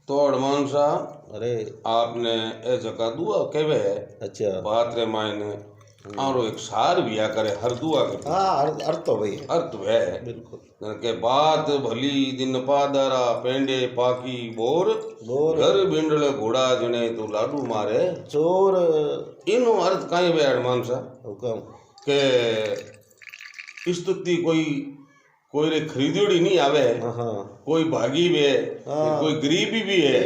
तो अडमान साहब अरे आपने ए जगह दुआ केवे है अच्छा बात रे मायने और एक सार बिया करे हर दुआ के हाँ अर्थ तो भाई अर्थ है बिल्कुल के बात भली दिन पादरा पेंडे पाकी बोर बोर घर बिंडले घोड़ा जने तू लाडू मारे चोर इनो अर्थ काई वे अडमान साहब हुकम के स्तुति कोई रे खरीदोड़ी नहीं आवे हाँ कोई भागी भी है हाँ। कोई गरीबी भी है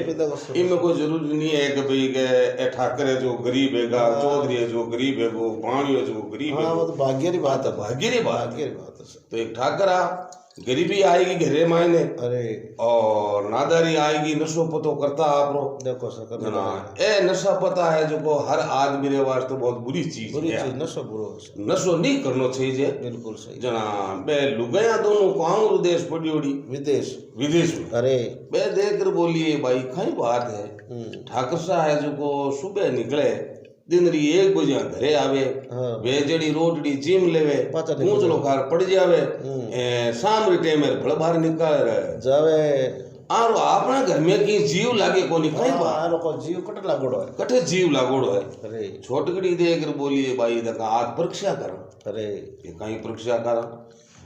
इनमें कोई जरूरी नहीं है कि भाई के ठाकरे जो गरीब हैगा चौधरी है जो गरीब है वो पाणी है जो गरीब है हाँ वो तो भाग्य की बात है भाग्य की बात भाग्य की बात है तो एक ठाकरा गरीबी आएगी घरे मायने अरे और नादारी आएगी नशो पतो करता आपरो देखो सकर जना ए नशा पता है जो को हर आदमी रे वास्ते बहुत बुरी चीज बुरी है चीज नशो बुरो नशो नहीं करनो चाहिए बिल्कुल सही जना बे लुगाया दोनों कांगरू देश पड़ियोड़ी विदेश विदेश में अरे बे देख कर बोलिए भाई कई बात है ठाकर साहब है जो को सुबह निकले दिन री 1 बजे घरे आवे हाँ। भेजड़ी रोटड़ी जीम लेवे पूंछलो खार पड़ जावे शाम रे टाइम भले बाहर निकल जावे आरो अपना घर में की जीव लागे कोनी कई बात आरो को जीव कट लागोड़ो है कठे जीव लागोड़ो है अरे छोटकड़ी देख कर बोलिए भाई दका आज परीक्षा करा अरे ये कहीं परीक्षा करा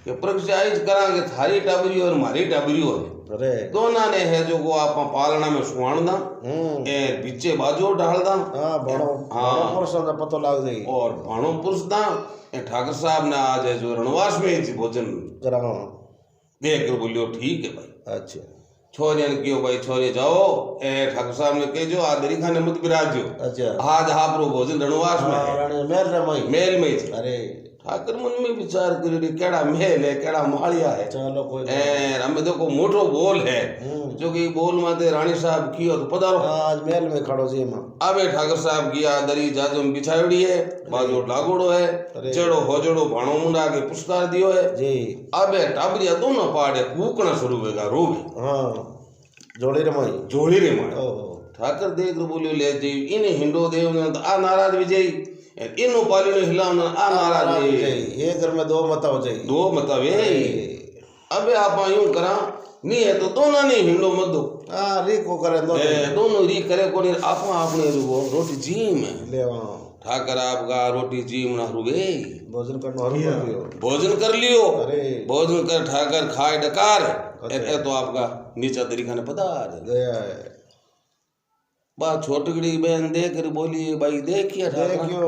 कि परीक्षा इज करा के थारी टाबरी और मारी टाबरी हो अरे दोना ने है जो को आप पालना में सुवाणदा ए पीछे बाजू डालदा हाँ बड़ो बड़ो पुरुष का पतो लाग जाई और भाणो पुरुष दा ए ठाकर साहब ने आज है जो रणवास में ही भोजन कराओ देख कर बोलियो ठीक है भाई अच्छा छोरिया ने क्यों भाई छोरे जाओ ए ठाकुर साहब ने कहो आदरी खाने मत बिराजो अच्छा आज आप रो भोजन रणवास में है रानी मेल रे मई मेल में ही अरे ठाकर मन में विचार करो केड़ा मेल है केड़ा मालिया है चलो कोई ए हमें देखो मोटो बोल है जो कि बोल माते रानी साहब कियो तो पधारो आज मेल में खड़ो जी मां अबे ठाकर साहब की दरी जाजो में बिछायोड़ी है बाजू लागोड़ो है चढ़ो होजड़ो भाणो मुंडा के पुरस्कार दियो है जी अबे टाबरिया दोनों पाड़े कूकना शुरू होगा रोग हाँ जोड़ी रे मई जोड़ी रे मां ओहो ठाकर देख रो बोलियो ले जी इने हिंडो देव ने तो आ नाराज विजय इनो पाली ने हिलावना आ नाराज विजय ये घर में 2 मत हो जाई 2 बतावे अबे आप यूं करा नहीं है तो दोनों ने हिंडो मत दो हाँ री को करे दोनों री करे कोनी आपा आपने रुगो रोटी जी में ले ठाकर आपका रोटी जी में रुगे भोजन करनो हरु कर लियो भोजन कर लियो अरे भोजन कर ठाकर खाए डकार ए तो आपका नीचा तरीका ने पधार गया है बात छोटकड़ी बहन देख कर बोली भाई देखिए देखियो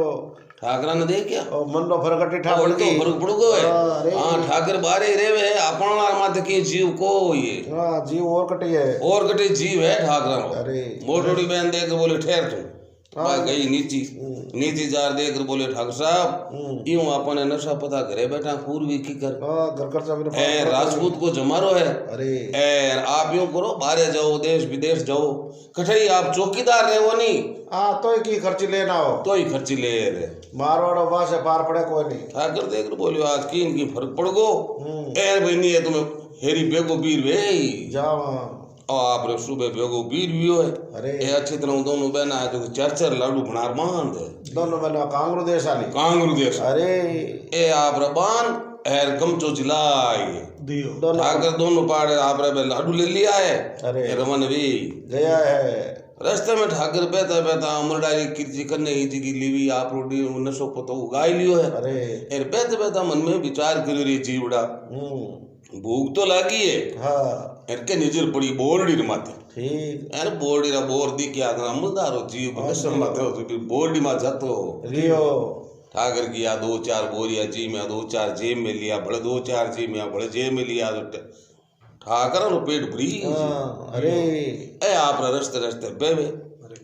ठाकरा ने देखिया ओ मन रो फरक टिठा पड़ गई फर्क पड़ गयो हां ठाकर बारे रेवे अपना माथे की जीव को ये हां जीव और कटी है और कटे जीव है ठाकरा अरे मोटोड़ी बहन देख कर बोले ठहर तू भाई गई नीची जार देख कर बोले ठाकुर साहब यूं अपने नशा पता घरे बैठा पूर्वी की कर घर खर्चा मेरे ए राजपूत को जमारो है अरे ए आप यूं करो बाहर जाओ देश विदेश जाओ कठई आप चौकीदार रहे हो नहीं हाँ तो की खर्ची लेना हो तो ही खर्ची ले रहे मारवाड़ो भाषा पार पड़े कोई नहीं ठाकर देख कर बोलियो आज की इनकी फर्क पड़ गो ए भाई नहीं है तुम्हें हेरी बेगो बीर वे जाओ और आप रे सुबह बेगो बीर भी हो अरे ए अच्छी तरह दोनों बहना है जो चरचर लाडू भनार बांध है दोनों बहना कांगरू देश आली कांगरू देश अरे ए आप रबान एर गमचो जिलाई दियो ठाकर दोनों पाड़े आप रे लाडू ले लिया है अरे रमन भी गया है रास्ते में ठाकर बेता बेता अमरडारी किर्ची करने ही जी लीवी आप रोटी नशो पतो उगाई लियो है अरे एर बेता बेता मन में विचार करियो रे जीवड़ा भूख तो लागी है हाँ एर के निजर पड़ी बोरडी माथे ठीक एर बोरडी रा बोर दी क्या अमलदारो जीव कसम माथे तो बोरडी मा जातो रियो ठाकर किया 2-4 बोरिया जी में 2-4 जेब में लिया बड़े 2-4 जी में बड़े जेब में लिया ठाकर रो पेट भरी अरे ए आप रस्ते रस्ते बेबे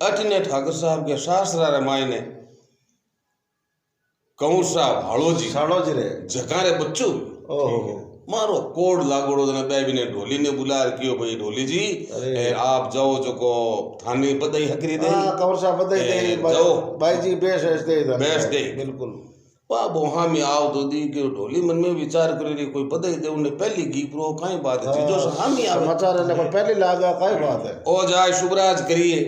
अठने ठाकर साहब के शास्त्रा रे मायने कंवर साहब हाड़ो जी रे जकारे बच्चो ओहो मारो कोड लागोड़ो ने बेबी ने ढोली ने बुला रखियो भाई ढोली जी आप जाओ जो को थाने बधाई हकरी दे हां कंवर साहब बधाई दे जाओ भाई जी बेस दे बिल्कुल वाह बोहा में आओ तो दी के ढोली मन में विचार करे रे कोई बधाई दे उन्हें पहली गी प्रो काई बात है चीजों से हम ही आवे समाचार ने कोई पहली लागा काई बात है ओ जाए शुभराज करिए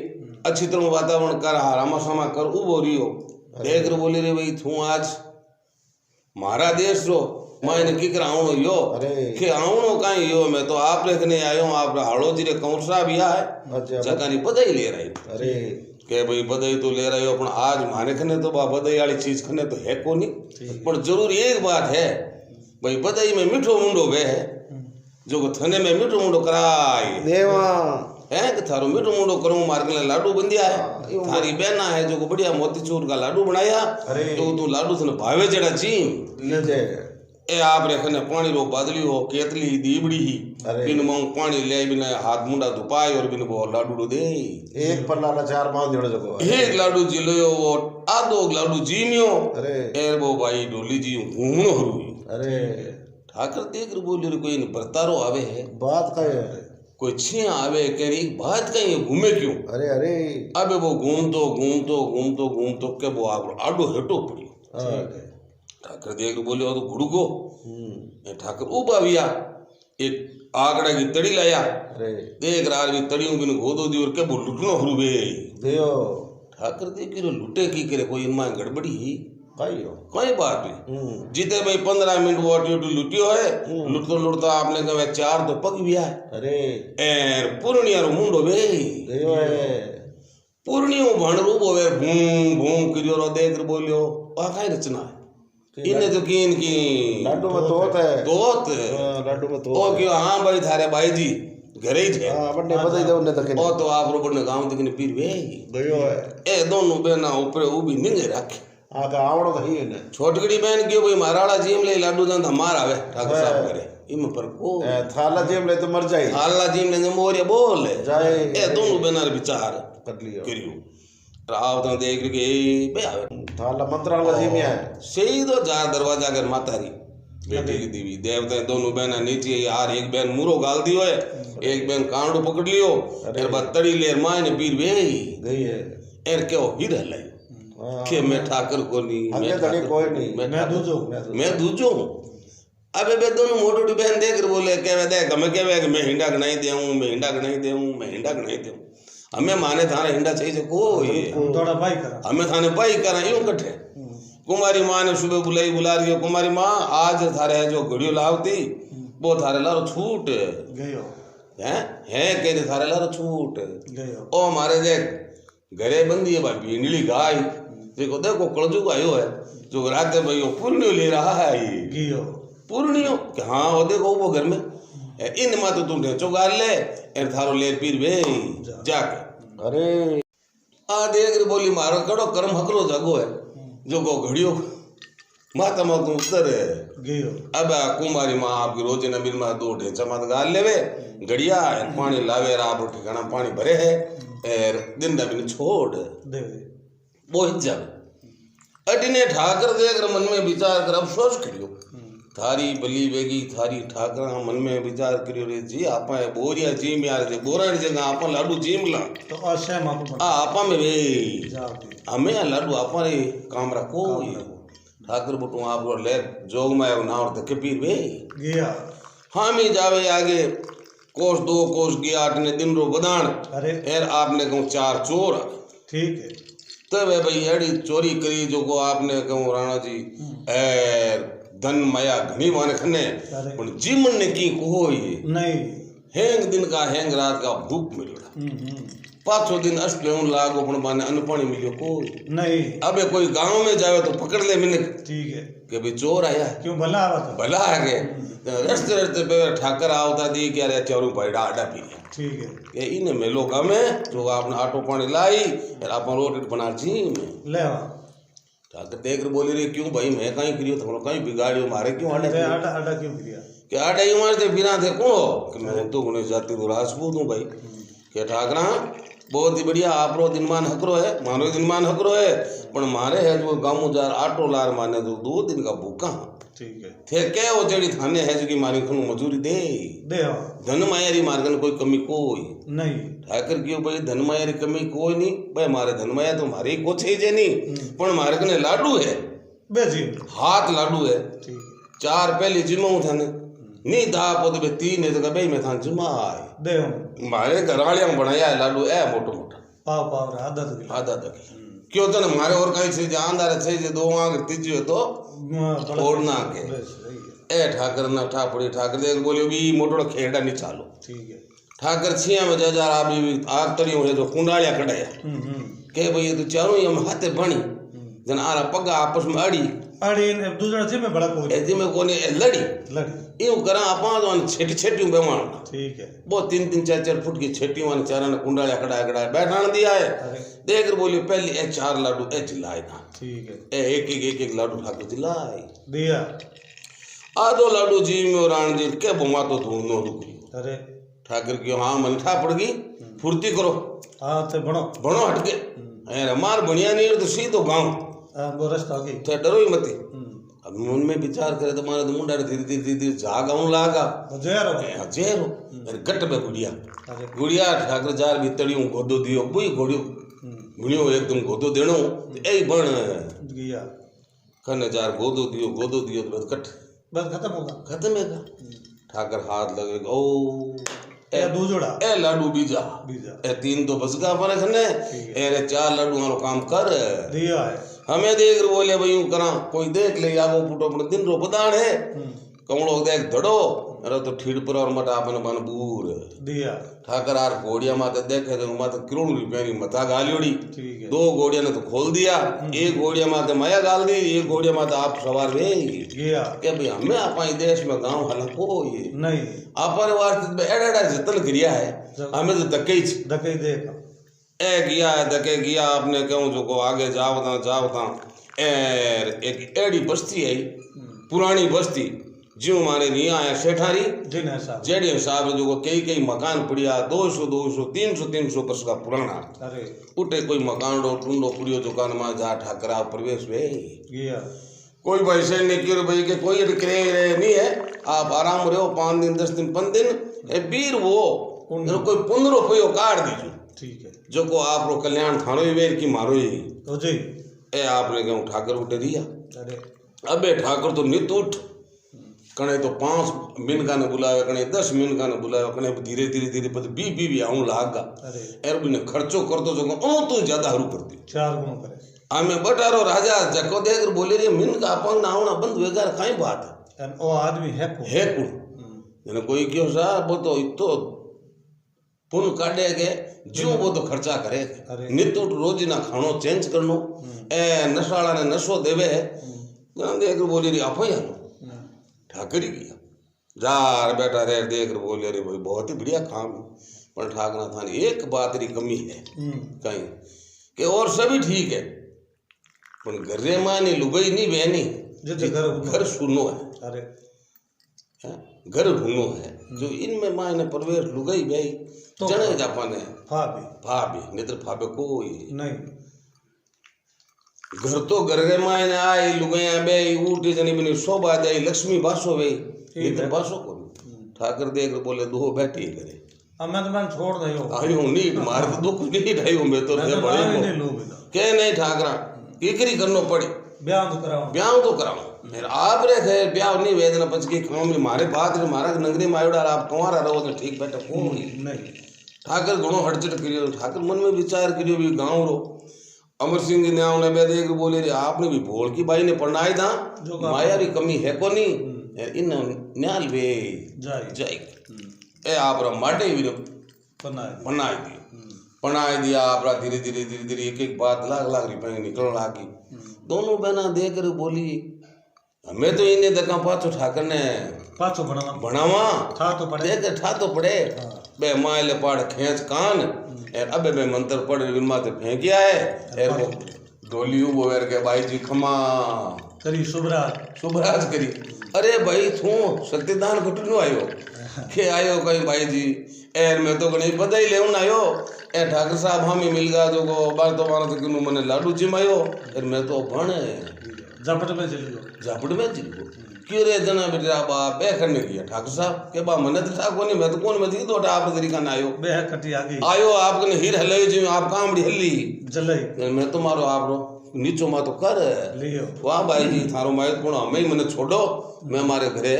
अच्छी तरह वातावरण कर हरामा समा कर उबो रियो देख रे बोली रे भाई तू आज महारा देश रो मायने किकरा आवणो यो अरे के आवणो काई यो मैं तो आप रखने आयो आप हाड़ो जी रे कौरसा भी है अच्छा जकानी बधाई ले रही अरे के भाई बधाई तो ले रहे हो पण आज माने खने तो बा बधाई वाली चीज खने तो है कोनी पण जरूर एक बात है भाई बधाई में मीठो मुंडो वे है जो थने में मीठो मुंडो कराई देवा है कि थारो मीठो मुंडो करूं मार के लाडू बंदिया है थारी बहना है जो को बढ़िया मोतीचूर का लाडू बनाया तो तू लाडू थने भावे जड़ा चीम ले जे ए आप रे खने पानी रो बादली हो केतली दीबड़ी ही अरे। बिन मांग पानी ले बिन हाथ मुंडा धुपाए और बिन वो लाडू दे एक पल्ला ला चार पांच जोड़े जको एक लाडू जिलो वो आधो लाडू जीमियो अरे एर वो भाई डोली जी घूमनो हरु अरे ठाकर देख रे बोली रे कोई न बरतारो आवे है बात का है कोई छे आवे कह रही बात कहीं घूमे क्यों अरे अरे अबे वो घूमतो के वो आडो हेटो पड़ी ठाकर देख रे बोले तो घुड़को ठाकर उबाविया एक आगड़ा की तड़ी लाया अरे देख रहा भी तड़ियों बिन गोदो दी और के वो लुटनो हरुबे देओ ठाकर देख रे लुटे की करे कोई इनमें गड़बड़ी ही काइयो कोई बात नहीं जीते भाई 15 मिनट वो ड्यूटी लुटियो है लुटता आपने कहा 4 तो पग भी है अरे एर पूर्णिया रो मुंडो बे देओ है पूर्णियो भण रूबो वे भूम भूम करियो रो देख रे बोलियो आ काई रचना है इने तो कीन की लाडू में तोत है तोत लाडू में तोत ओ क्यों हां भाई थारे भाई जी घरे ही थे हां बन्ने बधाई दे उन्ने तक ओ तो आप रो बन्ने गांव तक ने पीर वे देओ है ए दोनों बेना ऊपर उबी निंगे रखे आका आवड़ो तो ही ने छोटकड़ी बहन क्यों भाई माराड़ा जीम ले लाडू दन हमार आवे ठाकुर साहब करे इम पर को थाला जेम ले तो मर जाई थाला जीम ने मोरिया बोल जाए ए दोनों बेनार विचार कर लियो करियो राव तो देख के बे आवे थाला मंत्राल का जेम है सही तो जा दरवाजा कर मातारी बेटी की दीवी देवता दोनों बहना नीचे यार एक बहन मुरो गाल दियो है एक बहन कांडो पकड़ लियो एर बत्तड़ी लेर मां ने पीर वे गई है एर के हिर हलाई के मैं ठाकर को नहीं आगे तड़े कोई नहीं मैं दूजो अबे बे दोनों मोटोटी बहन देख रहे बोले के देख हमें के मैं हिंडा गनाई देऊं मैं हिंडा गनाई देऊं मैं हिंडा गनाई देऊं हमें माने थारा हिंडा चाहिए कोई थोड़ा भाई करा हमें थाने पाई करा यूं कट्ठे कुमारी माँ ने सुबह बुला रही हो कुमारी माँ आज थारे जो घड़ियों लावती वो थारे लारो छूट गयो है कहते थारे लारो छूट गयो ओ हमारे देख घरे बंदी है भाई भिंडली गाय देखो कलजू आयो है जो रात भाई पूर्णियो ले रहा है ये गयो पूर्णियो हाँ वो देखो वो घर में इन मा तो तुम ढेचो गाल ले एर थारो ले पीर वे जाके अरे आ देख रे बोली मारो कड़ो कर्म हकरो जगो है जो को घड़ियो माता मा तू उतर है गयो अब कुमारी माँ आपकी रोज नबीन माँ 2 ढेचा मत गाल लेवे घड़िया पानी लावे आप ठिकाना पानी भरे है एर दिन नबीन छोड़ दे वो हित जावे अटिने ठाकर देख मन में विचार कर अफसोस करियो थारी बली बेगी थारी ठाकर मन में विचार करियो रे जी आपा बोरिया जीम यार जे बोरानी जगह आपा लाडू जीम ला तो अशय मापो आ आपा में वे जाओ हमें लाडू आपा रे काम रखो ठाकर बटू आप ले जोग में नावर तक पीर वे गया हाँ मी जावे आगे कोस 2 कोस गया आटने दिन रो बदान अरे एर आपने कहूँ 4 चोर ठीक है तब भाई एड़ी चोरी करी जो को आपने कहूँ राणा जी एर धन माया घनी माने खने पण जीवन ने की कोई नहीं हेंग दिन का हेंग रात का भूख मिलड़ा 5 दिन असले उन लागो पण माने अन्न पानी मिलियो कोई नहीं अबे कोई गांव में जावे तो पकड़ ले मिनक ठीक है के भाई चोर आया क्यों भला आवा था भला आ गए रस्ते पे ठाकर आवता दी कि अरे चोरू पैड़ा आडा पी गया ठीक है के इन मेलो गामे जो आपने आटो पानी लाई और आपन रोटी बना जी में ले ठाकर देख बोली रे क्यों भाई मैं कहीं करियो तो कहीं बिगाड़ियो मारे क्यों आडा आटा आटा क्यों किया कि आडा ही मारते बिना थे कौन कि मैं तो गुणे जाति तो राजपूत हूँ भाई के ठाकरा बहुत ही बढ़िया आपरो दिनमान हकरो है मानो दिनमान हकरो है पण मारे है जो गाँव जार आटो लार माने तो 2 दिन का भूखा ठीक है थे के वो जेड़ी थाने है जो कि मारी खनु मजूरी दे धन मायारी मार्गन कोई कमी कोई नहीं ठाकर क्यों भाई धन मायारी कमी कोई नहीं भाई मारे धन माया तो मारे को छे जे नहीं पण मारे कने लाडू है बेजी हाथ लाडू है ठीक 4 पहली जिमाऊ थाने नी दा पोत बे 3 है तो भाई मैं थान जिमाए दे मारे घरवालियां बनाया है लाडू ए मोटो मोटा पाव आदत क्यों तो ना मारे और कहीं से जानदार से 2 आंख तीजी तो ओढ़ना के ए ठाकर ना ठा पड़ी ठाकर देख बोलियो भी मोटो खेड़ा नहीं चालो ठीक है। ठाकर छिया में जा आप भी आग तड़ियों है जो कुंडालिया कढ़ाया के भाई तू चारों ही हम हाथे बणी जन आरा पगा आपस में अड़ी अड़ी दूसरा जी में बड़ा कोई ऐसी में कोने लड़ी लड़ी यूं करा आपा तो छेटी छेटियों बेमान ठीक है। वो 3-3 4-4 फुट की छेटियों वाले चारा ने कुंडालिया कढ़ाया बैठान दिया है। देख कर बोलियो पहली ए 4 लाडू ए जिलाए ना ठीक है। ए एक लाडू ठाकर जिलाए दिया आधो लाडू जी में राण जी के बुमा तो तू नो रुकी अरे ठाकर की हाँ मन ठा पड़ गई फुर्ती करो हाँ तो बनो हटके अरे मार बढ़िया नहीं तो सी तो गाँव वो रास्ता आगे तो डरो ही मती अब मन में विचार करे तो मारे तो मुंडा धीरे धीरे जागाऊं लागा जेरो अरे गट में गुड़िया ठाकर जार भीतड़ियों गोदो दियो बुई घोड़ियो गुणियो एकदम गोदो देनो ए बण गया कने जार गोदो दियो तो बस कट बस खत्म होगा खत्म है का ठाकर हाथ लगेगा ओ ए दूजोड़ा ए लाडू बीजा ए 3 तो बस गा पर खने ए 4 लाडू वालो काम कर दिया है हमें देख बोले भाई यूं करा कोई देख ले आगो पुटो अपने दिन रो बदान है कमलो देख धड़ो अरे तो ठीड़ पर और मटा अपने बन बूर दिया ठाकर आर घोड़िया माते देखे तो माते करोड़ रुपया की मता गालियोड़ी ठीक है। 2 घोड़िया ने तो खोल दिया एक घोड़िया माते माया गाल दी एक घोड़िया माते आप सवार वे गया के भाई हमें अपने देश में गांव हला को ये नहीं अपर वास्ते में एड़ा जतन करिया है हमें तो धक्के देखा ए गया है धके गया आपने कहूँ जो को आगे जावता एक एड़ी बस्ती है पुरानी बस्ती जो मारे नहीं आया सेठारी जेडी हिसाब जो को कई मकान पड़िया 200 300 वर्ष का पुराना अरे उठे कोई मकान टूंडो पुड़ियो दुकान में जा ठाकरा प्रवेश वे गया कोई पैसे नहीं क्यों भाई के कोई रे नहीं है आप आराम रहो 5 दिन 10 दिन 5 दिन ए बीर वो कोई 15 रुपये काट दीजिए ठीक है। जो को आप रो कल्याण थानो ही वेर की मारो ही तो जी ए आपने कहूँ ठाकर उठे दिया अरे अबे ठाकर तो नित उठ कने तो 5 मिनका ने बुलावे कने 10 मिनका ने बुलावे कने धीरे धीरे पति बी आऊं लागा अरे एर भी ने खर्चो करतो जो ओ तू ज्यादा हरू कर दी 4 गुना करे आमे बटारो राजा जको देकर बोले रे मिनका अपंग नावना बंद वेगार काई बात है एन ओ आदमी है कौन ने कोई क्यों सा वो तो इतो पुन काटे के जो वो तो खर्चा करे नित उठ रोज ना खानो चेंज करनो ए नशाला ने नशो देवे देख बोली रे आप ठाकर ही किया जार बेटा रे देख बोले रे भाई बहुत ही बढ़िया काम है पर ठाकरा था एक बात री कमी है कहीं कि और सभी ठीक है पर घरे मानी लुगई नहीं बहनी घर सुनो है अरे घर ढूंढो है जो इनमें माँ ने प्रवेश लुगई भाई तो जने जापाने भाभी नेत्र भाभे कोई नहीं घर तो घर के माँ ने आई लुगैया बे ऊटी जनी बनी शोभा जाई लक्ष्मी बासो वे नेत्र बासो को ठाकर देख बोले दो बैठी करे मैं तो मैं छोड़ दई हो आयो नीट मार तो दुख नीट आयो मैं तो रे बड़े के नहीं ठाकरा कीकरी करनो पड़ी ब्याह तो कराओ फिर आप रे थे ब्याह नहीं वेदना पच की काम मारे बात रे मारा नगरी मायोड़ा आप कुंवारा रहो तो ठीक बैठा कोई नहीं ठाकर घणो हटचट करियो ठाकर मन में विचार करियो भी गांव रो अमर सिंह जी ने बे देख बोले रे आपने भी भोल की बाई ने पढ़ाई था माया री कमी है को नहीं इन न्याल वे जाई ए आप रा माटे भी बनाई दिया आप धीरे धीरे एक बात लाख रुपए निकल लागी दोनों बहना देकर बोली हमें तो इन्हें देखा पाछो ठाकर ने पाछो बनावा था तो पड़े बे मायले पाड़ खेच कान अबे बे मंत्र पढ़ माते फेंक गया है एर को डोली वो एर के भाई जी खमा करी शुभराज करी अरे भाई थू सत्यदान घटनो आयो के आयो कहीं भाई जी एर में तो गणी बधाई लेवन आयो ए ठाकर साहब हमें मिल गया जो को बार तो मानो तो किनु मने लाडू जिमायो एर मैं तो भण झापट में चली गयो क्यों रे जना बेटा बाप ए करने किया ठाकुर साहब के बा मने तो ठाकुर नहीं मैं तो कौन मैं तो आप तरीका ना आयो बे कटी आ गई आयो आपने हीर हले जी आप कामड़ी हल्ली जलई मैं तो मारो आप रो नीचो मा तो कर लियो वाह भाई जी थारो माय कोण हमें मने छोड़ो मैं मारे घरे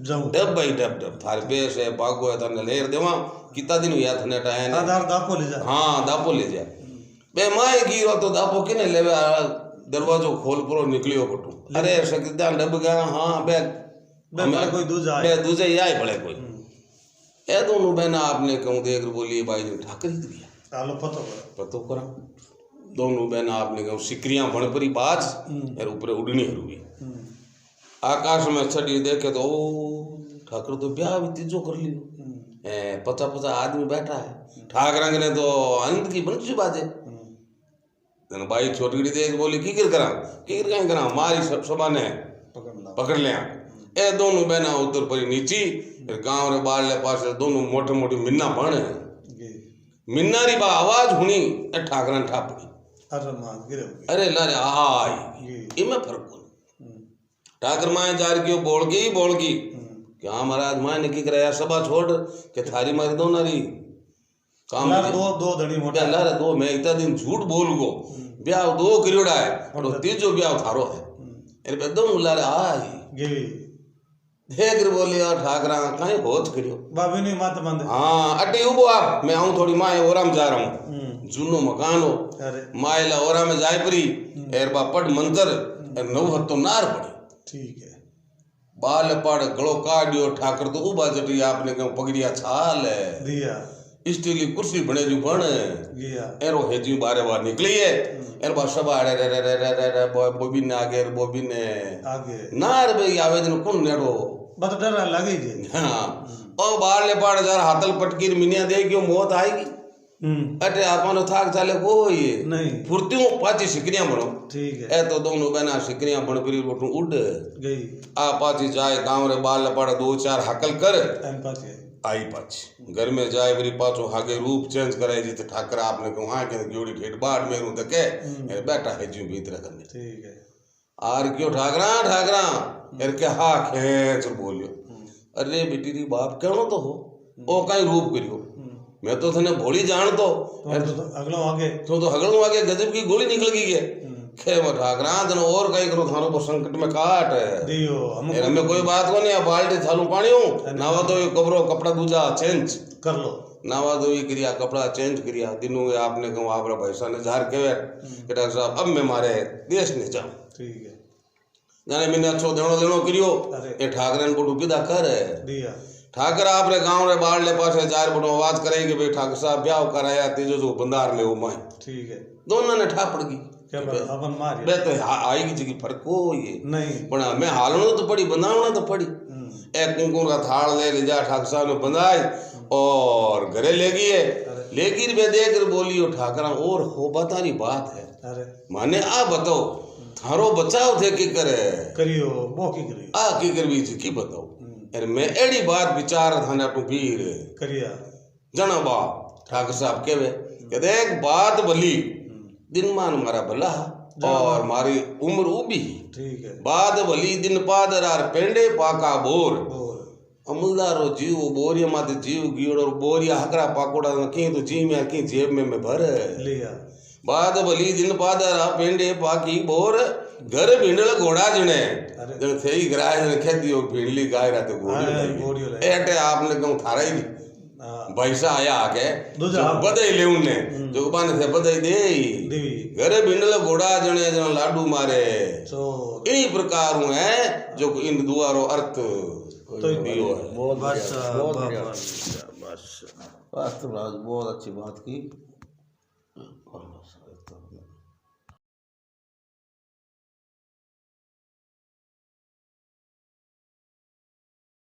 जाऊं डब भाई डब थारे बेस है भागो है तने लेर देवा कितना दिन हुआ थने टाइम आधार दापो ले जा हां दापो ले जा बे माय गिरो तो दापो किने लेवे दरवाजो खोल पूरो निकलियो बटू अरे सकिदान डब गया हां बे बे भले कोई दूजा आए। बे दूजे ही आए भले कोई ए दोनों बहना आपने कहूँ देख बोली भाई ने ठाकर ही दिया आलो पतो करो। पतो करा दोनों बहना आपने कहूँ सिकरियां भणपरी बाज और ऊपर उड़नी हुई आकाश में छड़ी देखे तो ओ ठाकर तो ब्याह भी तीजो कर लियो 50-50 आदमी बैठा है ठाकरंग ने तो आनंद की बंशी बाजे बाई छोटी देख बोली की करा कहीं करा मारी सभा ने पकड़ लिया ए दोनों बहना उधर परी नीची गांव रे बाहर पास दोनों मोटे मोटी मिन्ना बन मिन्ना री बा आवाज हुनी ए ठाकरन ठापड़ी अरे मां गिरे अरे लारे आई इमे फर्क कोनी ठाकर माए जार क्यों बोल गई क्या महाराज माए ने की कराया सभा छोड़ के थारी मारी दो नारी काम दो धनी मोटा लारे दो मैं इतना दिन झूठ बोल गो ब्याह दो करियोड़ा है और तीजो ब्याह थारो है अरे बदो लारे आई गिवी देख रे बोली और ठाकरा काहे होच करियो बाबी ने मात बंद हां अटे उबो आप मैं आऊं थोड़ी माए ओराम जा रहा हूं जुनो मकान हो अरे माएला ओरा में जाय परी एर बा पड मंतर नौ हत्तो नार पड़ी ठीक है बाल पड़ गलो काडियो ठाकर तो उबा जटी आपने कहूं पगड़िया छाल है दिया स्टील की कुर्सी बने जो बन गया एरो हेजी बारे बार निकली है एर बा सब अरे रे रे रे रे रे बोबी ने आगे बोबी ने आगे नार बे आवेदन कौन नेड़ो बत डर लगी जी हाँ ओ बाहर ले पाड़ जार हाथल पटकीर मिनिया दे क्यों मौत आएगी अटे आपनो थाक चाले को ये नहीं फुर्तियों पाची सिकरियां बनो ठीक है ए तो दोनों बहना सिकरियां बन परी उठ गई आ पाची जाए गांव रे बाल पड़ 2-4 हकल कर एम पाचे आई पाची घर में जाए मेरी पाछो हागे रूप चेंज कराई जी ठाकर आपने कहूं हाँ के जोड़ी ठेठ बाड़ मेरू तके मेरे बेटा है जी भीतर करने ठीक है आर क्यों ठाकरा एर के हा खेच बोलियो अरे बेटी री बाप कहनो तो हो ओ काई रूप करियो मैं तो थने भोली जान तो अगलो आगे तो हगलों आगे गजब की गोली निकल गई है खे वो ठाकरा तने और कई करो थारो को संकट में काट दियो हमें कोई बात को नहीं बाल्टी थालू पानी हूं नावा तो ये कबरो कपड़ा दूजा चेंज कर लो नावा तो ये क्रिया कपड़ा चेंज क्रिया दिनों आपने कहूं आपरा पैसा ने झार के डॉक्टर साहब अब मैं मारे देश ने जाऊं ठीक है जाने मैंने अच्छो देनो लेनो करियो ये ठाकरन को डुबीदा कर दिया ठाकर आपरे गांव रे बाहर ले पासे जार बटो आवाज करेंगे भाई ठाकर साहब ब्याह कराया तेजो जो बंदार ले ओ माए ठीक है दोनों ने ठापड़ गई क्या अपन मार बे तो आएगी जी फर्क हो ये नहीं पण मैं हालनो तो पड़ी बनावना तो पड़ी ए कुंकुम का थाल ले जा ठाकर साहब ने बंधाई और घरे ले गई है लेकिन बे देख कर बोली ओ ठाकरा और हो बतानी बात है अरे माने आ बताओ थारो बचाव थे की करे करियो वो की करियो आ की करवी जी की बताओ अरे मैं एड़ी बात विचार थाने टू पीर करिया जना बा ठाकर साहब केवे के देख बात भली दिन मान मारा भला और मारी उम्र उबी ठीक है बात भली दिन पादर आर पेंडे पाका बोर अमुलदारो जीव बोरिया माते जीव गियोड़ और बोरिया हकरा पाकोड़ा की तो जी में की जेब में भर लिया बात भली दिन पादर आ पेंडे पाकी बोर घर भिंडल घोड़ा जने जन थई ग्राय जन खेदियो भिंडली गाय राते घोड़ी एटे आपने कहूं थारा ही पैसा आया आके बधाई ले उन्ने जो बाने से बधाई दे घरे भिंडल घोड़ा जने जन लाडू मारे इन्हीं प्रकार हूं है जो इन दुआरो अर्थ तो दियो है बस बहुत अच्छी बात की।